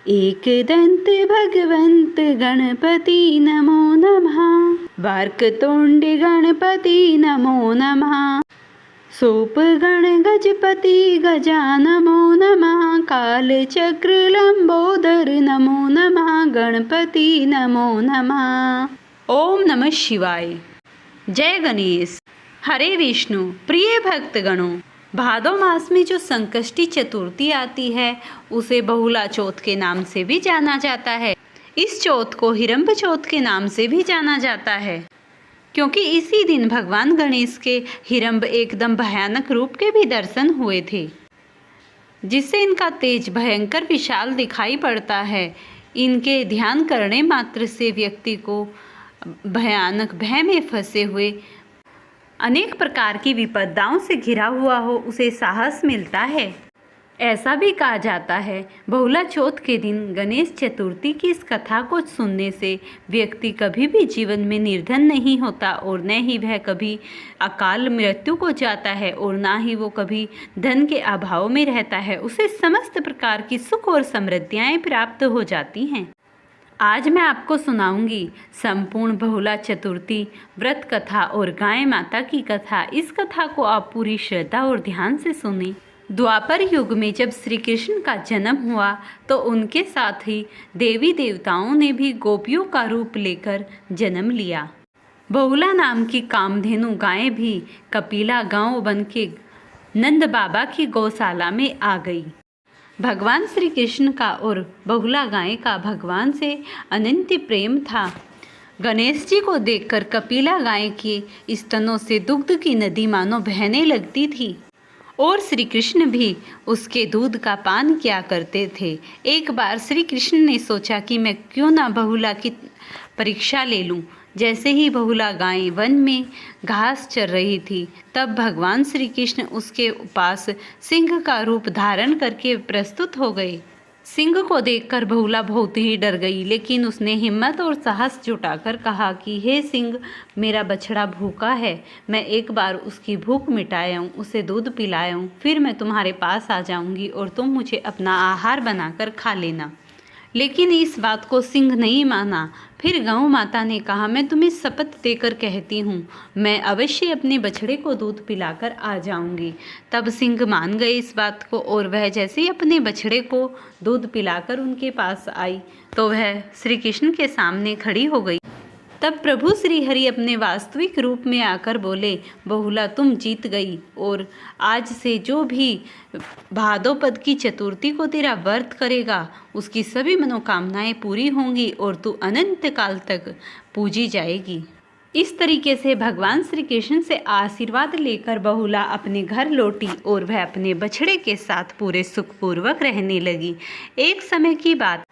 एकदंत भगवंत गणपति नमो नमः। वार्कतुंड गणपति नमो नमः। सोप गण गजपति गजानमो नमः। कालचक्र लंबोदर नमो नमः। गणपति नमो नमः। ओम नमः शिवाय। जय गणेश। हरे विष्णु। प्रिय भक्तगणों, भादो मास में जो संकष्टी चतुर्थी आती है उसे बहुला चौथ के नाम से भी जाना जाता है। इस चौथ को हिरंब चौथ के नाम से भी जाना जाता है, क्योंकि इसी दिन भगवान गणेश के हिरंब एकदम भयानक रूप के भी दर्शन हुए थे, जिससे इनका तेज भयंकर विशाल दिखाई पड़ता है। इनके ध्यान करने मात्र से व्यक्ति को भयानक भय में फंसे हुए अनेक प्रकार की विपदाओं से घिरा हुआ हो उसे साहस मिलता है। ऐसा भी कहा जाता है, बहुला चौथ के दिन गणेश चतुर्थी की इस कथा को सुनने से व्यक्ति कभी भी जीवन में निर्धन नहीं होता और न ही वह कभी अकाल मृत्यु को जाता है और ना ही वो कभी धन के अभाव में रहता है। उसे समस्त प्रकार की सुख और समृद्धियाँ प्राप्त हो जाती हैं। आज मैं आपको सुनाऊंगी संपूर्ण बहुला चतुर्थी व्रत कथा और गाय माता की कथा। इस कथा को आप पूरी श्रद्धा और ध्यान से सुनें। द्वापर युग में जब श्री कृष्ण का जन्म हुआ तो उनके साथ ही देवी देवताओं ने भी गोपियों का रूप लेकर जन्म लिया। बहुला नाम की कामधेनु गायें भी कपिला गांव बन के नंद बाबा की गौशाला में आ गई। भगवान श्री कृष्ण का और बहुला गाय का भगवान से अनंत प्रेम था। गणेश जी को देखकर कपिला गाय के स्तनों से दुग्ध की नदी मानो बहने लगती थी और श्री कृष्ण भी उसके दूध का पान किया करते थे। एक बार श्री कृष्ण ने सोचा कि मैं क्यों ना बहुला की परीक्षा ले लूं। जैसे ही बहुला गाय वन में घास चर रही थी, तब भगवान श्री कृष्ण उसके पास सिंह का रूप धारण करके प्रस्तुत हो गए। सिंह को देखकर बहुला बहुत ही डर गई, लेकिन उसने हिम्मत और साहस जुटाकर कहा कि हे सिंह, मेरा बछड़ा भूखा है, मैं एक बार उसकी भूख मिटाऊं, उसे दूध पिलाऊं, फिर मैं तुम्हारे पास आ जाऊंगी और तुम मुझे अपना आहार बनाकर खा लेना। लेकिन इस बात को सिंह नहीं माना। फिर गौ माता ने कहा, मैं तुम्हें शपथ देकर कहती हूँ, मैं अवश्य अपने बछड़े को दूध पिलाकर आ जाऊंगी। तब सिंह मान गए इस बात को और वह जैसे ही अपने बछड़े को दूध पिलाकर उनके पास आई तो वह श्री कृष्ण के सामने खड़ी हो गई। तब प्रभु श्री हरि अपने वास्तविक रूप में आकर बोले, बहुला तुम जीत गई और आज से जो भी भादोपद की चतुर्थी को तेरा व्रत करेगा उसकी सभी मनोकामनाएं पूरी होंगी और तू अनंत काल तक पूजी जाएगी। इस तरीके से भगवान श्री कृष्ण से आशीर्वाद लेकर बहुला अपने घर लौटी और वह अपने बछड़े के साथ पूरे सुखपूर्वक रहने लगी। एक समय की बात,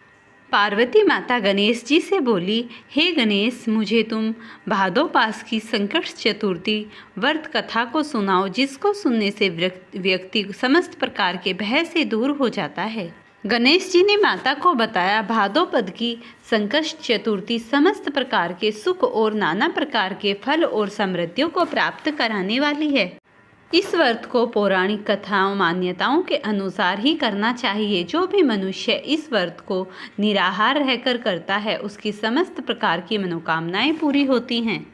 पार्वती माता गणेश जी से बोली, हे गणेश, मुझे तुम भादोपास की संकट चतुर्थी व्रत कथा को सुनाओ, जिसको सुनने से व्यक्ति समस्त प्रकार के भय से दूर हो जाता है। गणेश जी ने माता को बताया, भादोपद की संकट चतुर्थी समस्त प्रकार के सुख और नाना प्रकार के फल और समृद्धियों को प्राप्त कराने वाली है। इस व्रत को पौराणिक कथाओं मान्यताओं के अनुसार ही करना चाहिए। जो भी मनुष्य इस व्रत को निराहार रहकर करता है उसकी समस्त प्रकार की मनोकामनाएं पूरी होती हैं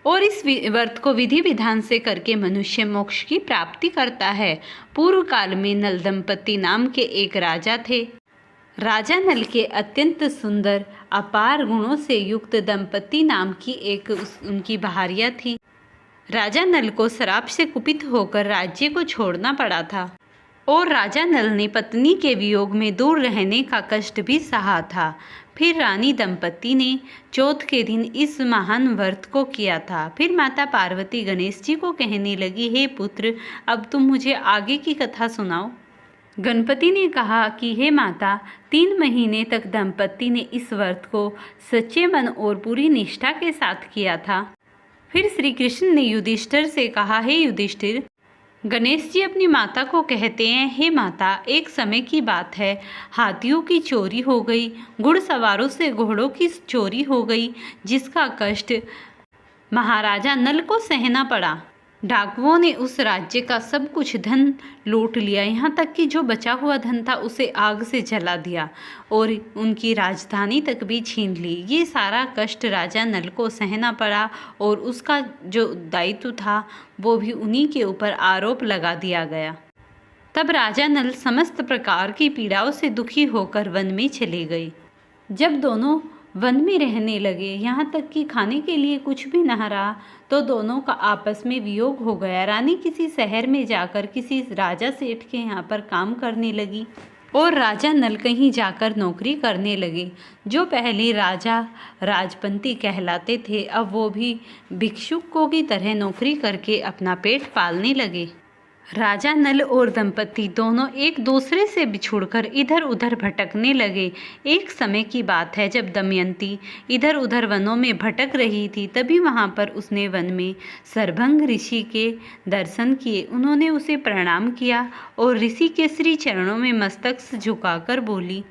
और इस व्रत को विधि विधान से करके मनुष्य मोक्ष की प्राप्ति करता है। पूर्व काल में नल दंपति नाम के एक राजा थे। राजा नल के अत्यंत सुंदर अपार गुणों से युक्त दंपति नाम की एक उनकी भार्या थी। राजा नल को श्राप से कुपित होकर राज्य को छोड़ना पड़ा था और राजा नल ने पत्नी के वियोग में दूर रहने का कष्ट भी सहा था। फिर रानी दंपति ने चौथ के दिन इस महान व्रत को किया था। फिर माता पार्वती गणेश जी को कहने लगी, हे पुत्र, अब तुम मुझे आगे की कथा सुनाओ। गणपति ने कहा कि हे माता, 3 महीने तक दंपति ने इस व्रत को सच्चे मन और पूरी निष्ठा के साथ किया था। फिर श्री कृष्ण ने युधिष्ठिर से कहा, हे युधिष्ठिर, गणेश जी अपनी माता को कहते हैं, हे माता, एक समय की बात है, हाथियों की चोरी हो गई, घुड़सवारों से घोड़ों की चोरी हो गई, जिसका कष्ट महाराजा नल को सहना पड़ा। डाकुओं ने उस राज्य का सब कुछ धन लूट लिया, यहाँ तक कि जो बचा हुआ धन था उसे आग से जला दिया और उनकी राजधानी तक भी छीन ली। ये सारा कष्ट राजा नल को सहना पड़ा और उसका जो दायित्व था वो भी उन्हीं के ऊपर आरोप लगा दिया गया। तब राजा नल समस्त प्रकार की पीड़ाओं से दुखी होकर वन में चले गए। जब दोनों वन में रहने लगे, यहाँ तक कि खाने के लिए कुछ भी न रहा, तो दोनों का आपस में वियोग हो गया। रानी किसी शहर में जाकर किसी राजा सेठ के यहाँ पर काम करने लगी और राजा नल कहीं जाकर नौकरी करने लगे। जो पहले राजा राजपंती कहलाते थे, अब वो भी भिक्षुकों की तरह नौकरी करके अपना पेट पालने लगे। राजा नल और दंपति दोनों एक दूसरे से बिछुड़कर इधर उधर भटकने लगे। एक समय की बात है, जब दमयंती इधर उधर वनों में भटक रही थी, तभी वहाँ पर उसने वन में सरभंग ऋषि के दर्शन किए। उन्होंने उसे प्रणाम किया और ऋषि के श्री चरणों में मस्तक झुकाकर बोली,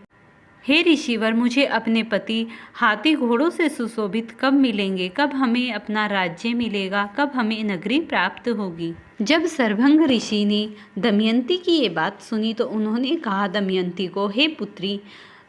हे ऋषिवर, मुझे अपने पति हाथी घोड़ों से सुशोभित कब मिलेंगे? कब हमें अपना राज्य मिलेगा? कब हमें नगरी प्राप्त होगी? जब सरभंग ऋषि ने दमयंती की ये बात सुनी तो उन्होंने कहा दमयंती को, हे पुत्री,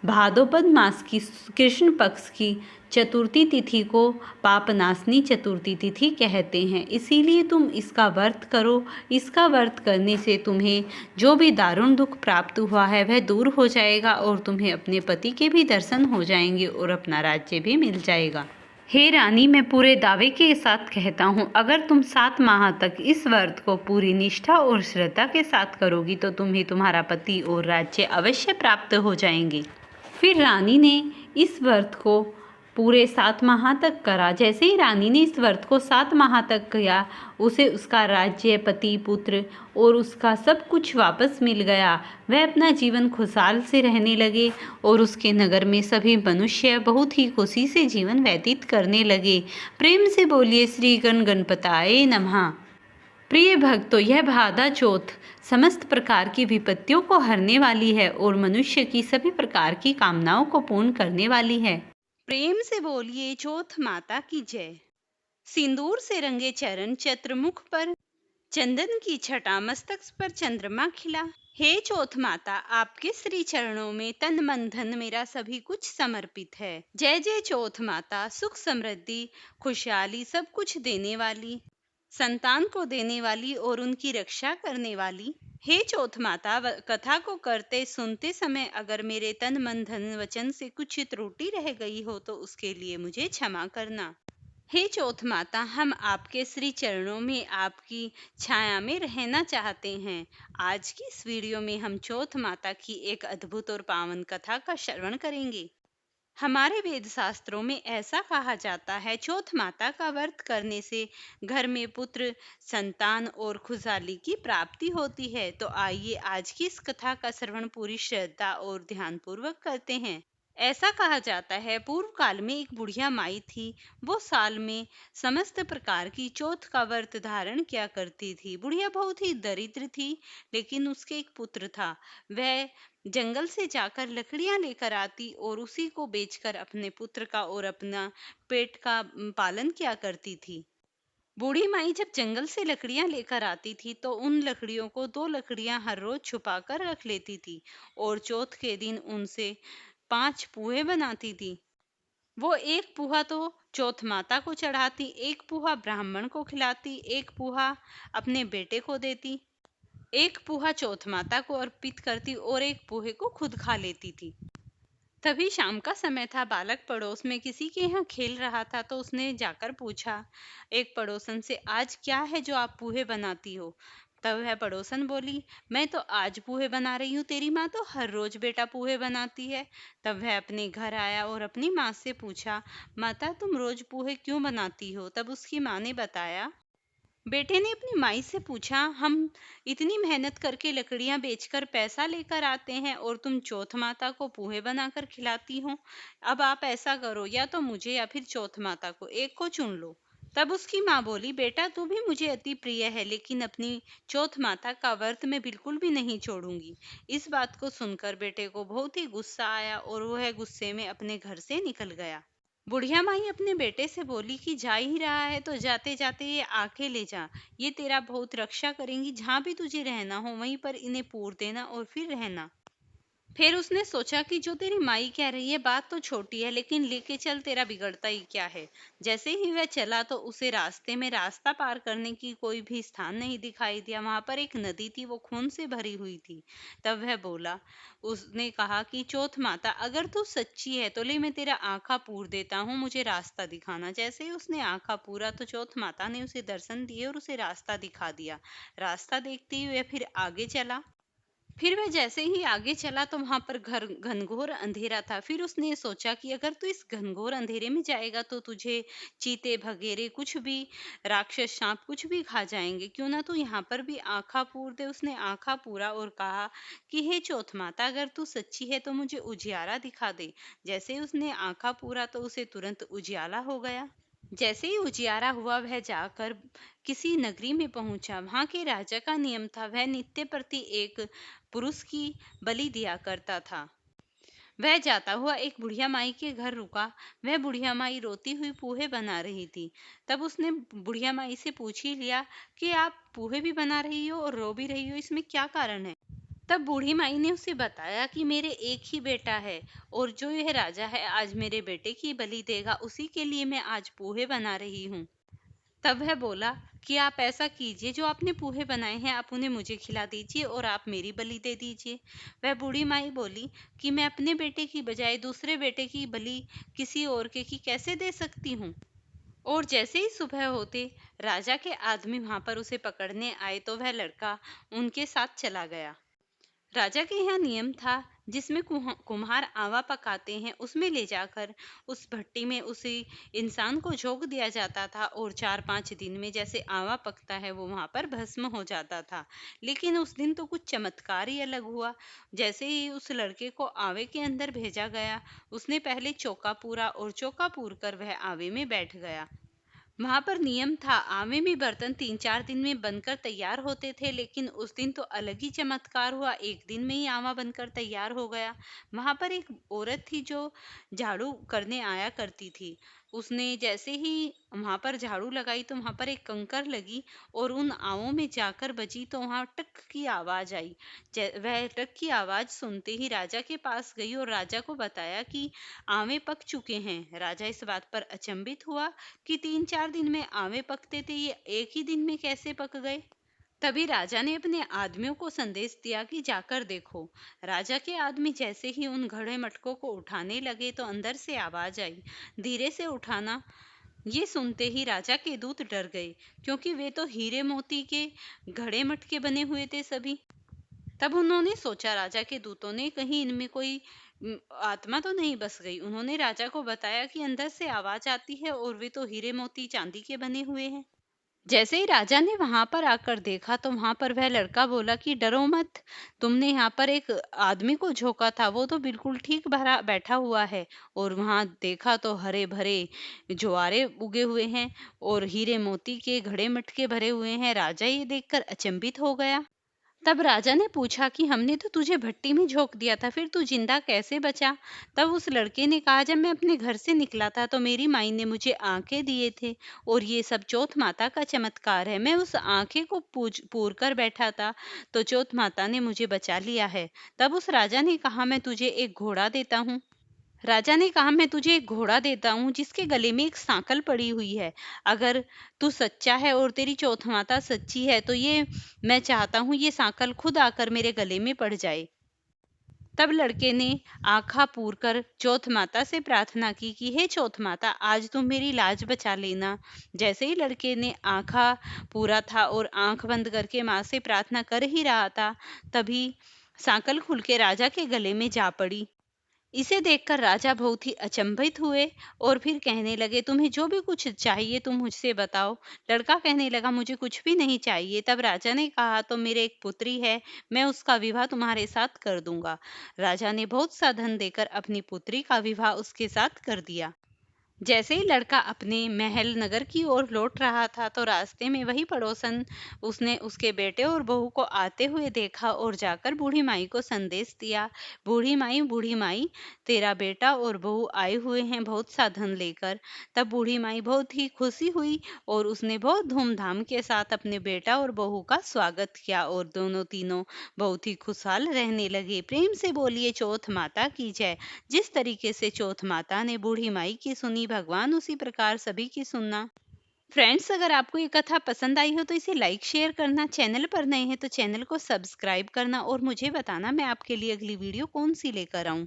भाद्रपद मास की कृष्ण पक्ष की चतुर्थी तिथि को पापनाशनी चतुर्थी तिथि कहते हैं, इसीलिए तुम इसका व्रत करो। इसका व्रत करने से तुम्हें जो भी दारुण दुख प्राप्त हुआ है वह दूर हो जाएगा और तुम्हें अपने पति के भी दर्शन हो जाएंगे और अपना राज्य भी मिल जाएगा। हे रानी, मैं पूरे दावे के साथ कहता हूँ, अगर तुम 7 माह तक इस व्रत को पूरी निष्ठा और श्रद्धा के साथ करोगी तो तुम्हें तुम्हारा पति और राज्य अवश्य प्राप्त हो जाएंगे। फिर रानी ने इस व्रत को पूरे 7 माह तक करा। जैसे ही रानी ने इस व्रत को 7 माह तक किया, उसे उसका राज्य, पति, पुत्र और उसका सब कुछ वापस मिल गया। वह अपना जीवन खुशहाल से रहने लगे और उसके नगर में सभी मनुष्य बहुत ही खुशी से जीवन व्यतीत करने लगे। प्रेम से बोलिए श्री गणपताय नमः। प्रिय भक्तों, यह भादा चौथ समस्त प्रकार की विपत्तियों को हरने वाली है और मनुष्य की सभी प्रकार की कामनाओं को पूर्ण करने वाली है। प्रेम से बोलिए चौथ माता की जय। सिंदूर से रंगे चरण, चतुर्मुख पर चंदन की छटा, मस्तक पर चंद्रमा खिला। हे चौथ माता, आपके श्री चरणों में तन मन धन मेरा सभी कुछ समर्पित है। जय जय चौथ माता, सुख समृद्धि खुशहाली सब कुछ देने वाली, संतान को देने वाली और उनकी रक्षा करने वाली। हे चौथ माता, कथा को करते सुनते समय अगर मेरे तन मन धन वचन से कुछ त्रुटि रह गई हो तो उसके लिए मुझे क्षमा करना। हे चौथ माता, हम आपके श्री चरणों में आपकी छाया में रहना चाहते हैं। आज की इस वीडियो में हम चौथ माता की एक अद्भुत और पावन कथा का श्रवण करेंगे। हमारे वेद शास्त्रों में ऐसा कहा जाता है, चौथ माता का व्रत करने से घर में पुत्र, संतान और खुशहाली की प्राप्ति होती है। तो आइए आज की इस कथा का श्रवण पूरी श्रद्धा और ध्यान पूर्वक करते हैं। ऐसा कहा जाता है, पूर्व काल में एक बुढ़िया माई थी। वो साल में समस्त प्रकार की चौथ का व्रत धारण किया करती थी। बुढ़िया बहुत ही दरिद्र थी, लेकिन उसके एक पुत्र था। वह जंगल से जाकर लकड़ियां लेकर आती और उसी को बेचकर अपने पुत्र का और अपना पेट का पालन किया करती थी। बूढ़ी माई जब जंगल से लकड़ियां लेकर आती थी तो उन लकड़ियों को 2 लकड़ियां हर रोज छुपा कर रख लेती थी और चौथ के दिन उनसे 5 पूहे बनाती थी। वो एक पूहा तो चौथ माता को चढ़ाती, एक पूहा ब्राह्मण को खिलाती, एक पूहा अपने बेटे को देती, एक पूहा चौथ माता को अर्पित करती और एक पूहे को खुद खा लेती थी। तभी शाम का समय था। बालक पड़ोस में किसी के यहाँ खेल रहा था तो उसने जाकर पूछा एक पड़ोसन से, आज क्या है जो आप पूहे बनाती हो? तब वह पड़ोसन बोली, मैं तो आज पूहे बना रही हूँ, तेरी माँ तो हर रोज बेटा पूहे बनाती है। तब वह अपने घर आया और अपनी माँ से पूछा, माता तुम रोज पूहे क्यों बनाती हो? तब उसकी माँ ने बताया, बेटे ने अपनी माई से पूछा, हम इतनी मेहनत करके लकड़ियां बेचकर पैसा लेकर आते हैं और तुम चौथ माता को पूहे बनाकर खिलाती हो। अब आप ऐसा करो, या तो मुझे या फिर चौथ माता को, एक को चुन लो। तब उसकी माँ बोली, बेटा तू भी मुझे अति प्रिय है, लेकिन अपनी चौथ माता का व्रत मैं बिल्कुल भी नहीं छोड़ूंगी। इस बात को सुनकर बेटे को बहुत ही गुस्सा आया और वह गुस्से में अपने घर से निकल गया। बुढ़िया माई अपने बेटे से बोली कि जा ही रहा है तो जाते जाते ये आके ले जा, ये तेरा बहुत रक्षा करेंगी, जहां भी तुझे रहना हो वहीं पर इन्हें पूर देना और फिर रहना। फिर उसने सोचा कि जो तेरी माई कह रही है बात तो छोटी है, लेकिन लेके चल, तेरा बिगड़ता ही क्या है। जैसे ही वह चला तो उसे रास्ते में रास्ता पार करने की कोई भी स्थान नहीं दिखाई दिया। वहां पर एक नदी थी, वो खून से भरी हुई थी। तब वह बोला, उसने कहा कि चौथ माता, अगर तू सच्ची है तो ले, मैं तेरा आंखा पूर देता हूँ, मुझे रास्ता दिखाना। जैसे ही उसने आंखा पूरा तो चौथ माता ने उसे दर्शन दिए और उसे रास्ता दिखा दिया। रास्ता देखते हुए फिर आगे चला। फिर वह जैसे ही आगे चला तो वहां पर घर घनघोर अंधेरा था। फिर उसने सोचा कि अगर तू इस घनघोर अंधेरे में जाएगा तो तुझे चीते भगेरे कुछ भी, राक्षस सांप कुछ भी खा जाएंगे, क्यों ना तू यहाँ पर भी आंखा पूर दे। उसने आंखा पूरा और कहा कि हे चौथ माता, अगर तू सच्ची है तो मुझे उजियारा दिखा दे। जैसे ही उसने आंखा पूरा तो उसे तुरंत उजियाला हो गया। जैसे ही उजियारा हुआ वह जाकर किसी नगरी में पहुंचा। वहां के राजा का नियम था, वह नित्य प्रति एक पुरुष की बलि दिया करता था। वह जाता हुआ एक बुढ़िया माई के घर रुका। वह बुढ़िया माई रोती हुई पूहे बना रही थी। तब उसने बुढ़िया माई से पूछ ही लिया कि आप पूहे भी बना रही हो और रो भी रही हो, इसमें क्या कारण है। तब बूढ़ी माई ने उसे बताया कि मेरे एक ही बेटा है और जो यह राजा है आज मेरे बेटे की बलि देगा, उसी के लिए मैं आज पोहे बना रही हूँ। तब वह बोला कि आप ऐसा कीजिए, जो आपने पोहे बनाए हैं आप उन्हें मुझे खिला दीजिए और आप मेरी बलि दे दीजिए। वह बूढ़ी माई बोली कि मैं अपने बेटे की बजाय दूसरे बेटे की बलि किसी और के की कैसे दे सकती हूँ। और जैसे ही सुबह होते राजा के आदमी वहां पर उसे पकड़ने आए तो वह लड़का उनके साथ चला गया। राजा के यहाँ नियम था, जिसमें कुम्हार आवा पकाते हैं उसमें ले जाकर उस भट्टी में उसी इंसान को झोंक दिया जाता था और 4-5 दिन में जैसे आवा पकता है वो वहां पर भस्म हो जाता था। लेकिन उस दिन तो कुछ चमत्कार ही अलग हुआ। जैसे ही उस लड़के को आवे के अंदर भेजा गया, उसने पहले चौका पूरा और चौका पूर कर वह आवे में बैठ गया। वहां पर नियम था, आवे में बर्तन 3-4 दिन में बनकर तैयार होते थे, लेकिन उस दिन तो अलग ही चमत्कार हुआ, एक दिन में ही आवा बनकर तैयार हो गया। वहां पर एक औरत थी जो झाड़ू करने आया करती थी। उसने जैसे ही वहां पर झाड़ू लगाई तो वहां पर एक कंकर लगी और उन आवों में जाकर बजी तो वहां टक की आवाज आई। वह टक की आवाज सुनते ही राजा के पास गई और राजा को बताया कि आवे पक चुके हैं। राजा इस बात पर अचंभित हुआ कि 3-4 दिन में आमे पकते थे, ये एक ही दिन में कैसे पक गए। तभी राजा ने अपने आदमियों को संदेश दिया कि जाकर देखो। राजा के आदमी जैसे ही उन घड़े मटकों को उठाने लगे तो अंदर से आवाज आई, धीरे से उठाना। ये सुनते ही राजा के दूत डर गए, क्योंकि वे तो हीरे मोती के घड़े मटके बने हुए थे सभी। तब उन्होंने सोचा, राजा के दूतों ने, कहीं इनमें कोई आत्मा तो नहीं बस गई। उन्होंने राजा को बताया कि अंदर से आवाज आती है और वे तो हीरे मोती चांदी के बने हुए हैं। जैसे ही राजा ने वहां पर आकर देखा तो वहां पर वह लड़का बोला कि डरो मत, तुमने यहाँ पर एक आदमी को झोंका था, वो तो बिल्कुल ठीक भरा बैठा हुआ है। और वहां देखा तो हरे भरे ज्वारे उगे हुए हैं और हीरे मोती के घड़े मटके भरे हुए हैं। राजा ये देखकर अचंभित हो गया। तब राजा ने पूछा कि हमने तो तुझे भट्टी में झोंक दिया था, फिर तू जिंदा कैसे बचा। तब उस लड़के ने कहा, जब मैं अपने घर से निकला था तो मेरी माई ने मुझे आंखें दिए थे और ये सब चौथ माता का चमत्कार है। मैं उस आंखें को पूर कर बैठा था तो चौथ माता ने मुझे बचा लिया है। तब उस राजा ने कहा, मैं तुझे एक घोड़ा देता हूँ। राजा ने कहा, मैं तुझे एक घोड़ा देता हूँ जिसके गले में एक सांकल पड़ी हुई है। अगर तू सच्चा है और तेरी चौथ माता सच्ची है तो ये मैं चाहता हूँ ये सांकल खुद आकर मेरे गले में पड़ जाए। तब लड़के ने आंखा पूर कर चौथ माता से प्रार्थना की कि हे चौथ माता, आज तुम मेरी लाज बचा लेना। जैसे ही लड़के ने आंखा पूरा था और आंख बंद करके माँ से प्रार्थना कर ही रहा था, तभी सांकल खुल के राजा के गले में जा पड़ी। इसे देखकर राजा बहुत ही अचंभित हुए और फिर कहने लगे, तुम्हें जो भी कुछ चाहिए तुम मुझसे बताओ। लड़का कहने लगा, मुझे कुछ भी नहीं चाहिए। तब राजा ने कहा, तो मेरे एक पुत्री है, मैं उसका विवाह तुम्हारे साथ कर दूंगा। राजा ने बहुत सा धन देकर अपनी पुत्री का विवाह उसके साथ कर दिया। जैसे ही लड़का अपने महल नगर की ओर लौट रहा था तो रास्ते में वही पड़ोसन उसने उसके बेटे और बहू को आते हुए देखा और जाकर बूढ़ी माई को संदेश दिया। बूढ़ी माई, तेरा बेटा और बहू आए हुए हैं बहुत सा धन लेकर। तब बूढ़ी माई बहुत ही खुशी हुई और उसने बहुत धूमधाम के साथ अपने बेटा और बहू का स्वागत किया और दोनों तीनों बहुत ही खुशहाल रहने लगे। प्रेम से बोलिए चौथ माता की जय। जिस तरीके से चौथ माता ने बूढ़ी माई की सुनी, भगवान उसी प्रकार सभी की सुनना। फ्रेंड्स, अगर आपको ये कथा पसंद आई हो तो इसे लाइक शेयर करना, चैनल पर नए हैं तो चैनल को सब्सक्राइब करना और मुझे बताना मैं आपके लिए अगली वीडियो कौन सी लेकर आऊं।